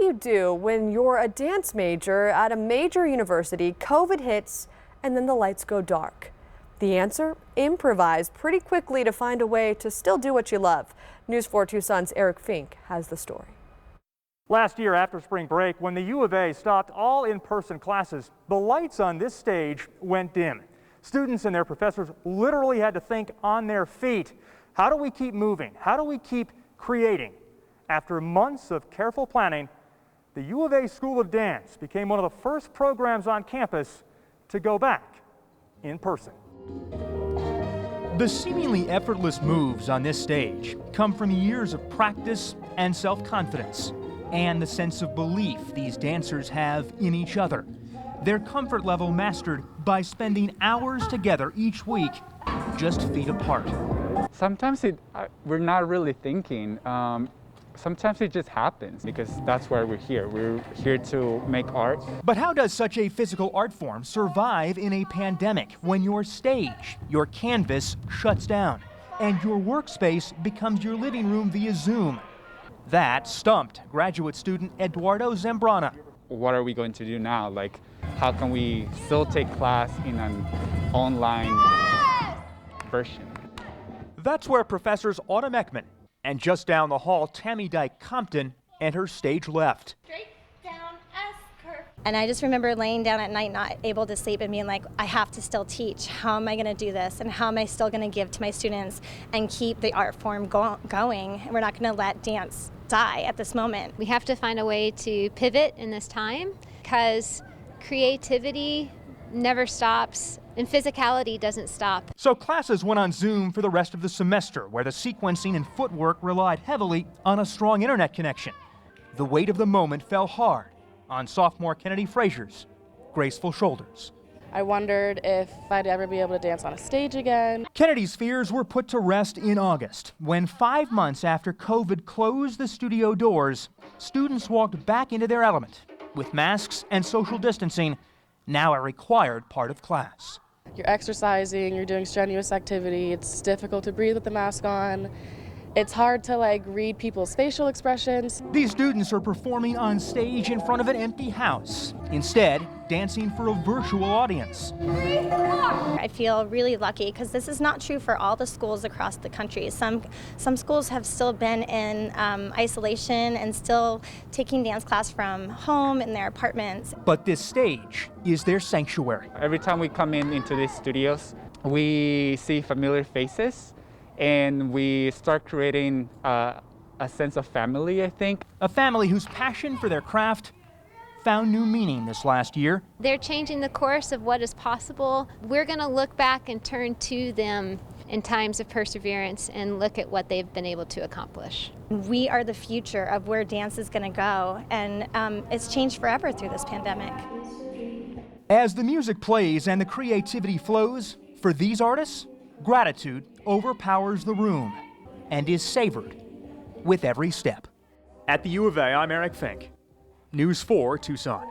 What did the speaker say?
you do when you're a dance major at a major university, COVID hits, and then the lights go dark? The answer? Improvise pretty quickly to find a way to still do what you love. News 4 Tucson's Eric Fink has the story. Last year after spring break, when the U of A stopped all in-person classes, the lights on this stage went dim. Students and their professors literally had to think on their feet. How do we keep moving? How do we keep creating? After months of careful planning, the U of A School of Dance became one of the first programs on campus to go back in person. The seemingly effortless moves on this stage come from years of practice and self-confidence, and the sense of belief these dancers have in each other. Their comfort level mastered by spending hours together each week, just feet apart. Sometimes we're not really thinking. Sometimes it just happens because that's why we're here. We're here to make art. But how does such a physical art form survive in a pandemic when your stage, your canvas, shuts down and your workspace becomes your living room via Zoom? That stumped graduate student Eduardo Zambrana. What are we going to do now? Like, how can we still take class in an online version? That's where professors Autumn Ekman and just down the hall, Tammy Dyke Compton and her stage left. Straight down S-curve. And I just remember laying down at night, not able to sleep and being like, I have to still teach. How am I going to do this? And how am I still going to give to my students and keep the art form going? We're not going to let dance die at this moment. We have to find a way to pivot in this time because creativity never stops and physicality doesn't stop. So classes went on Zoom for the rest of the semester, where the sequencing and footwork relied heavily on a strong internet connection. The weight of the moment fell hard on sophomore Kennedy Frazier's graceful shoulders. I wondered if I'd ever be able to dance on a stage again. Kennedy's fears were put to rest in August, when 5 months after COVID closed the studio doors, students walked back into their element, with masks and social distancing now a required part of class. You're exercising, you're doing strenuous activity, it's difficult to breathe with the mask on. It's hard to read people's facial expressions. These students are performing on stage in front of an empty house, instead dancing for a virtual audience. I feel really lucky because this is not true for all the schools across the country. Some schools have still been in isolation and still taking dance class from home in their apartments. But this stage is their sanctuary. Every time we come into these studios, we see familiar faces and we start creating a sense of family, I think. A family whose passion for their craft found new meaning this last year. They're changing the course of what is possible. We're going to look back and turn to them in times of perseverance and look at what they've been able to accomplish. We are the future of where dance is going to go, and it's changed forever through this pandemic. As the music plays and the creativity flows, for these artists, gratitude overpowers the room and is savored with every step. At the U of A, I'm Eric Fink. News 4 Tucson.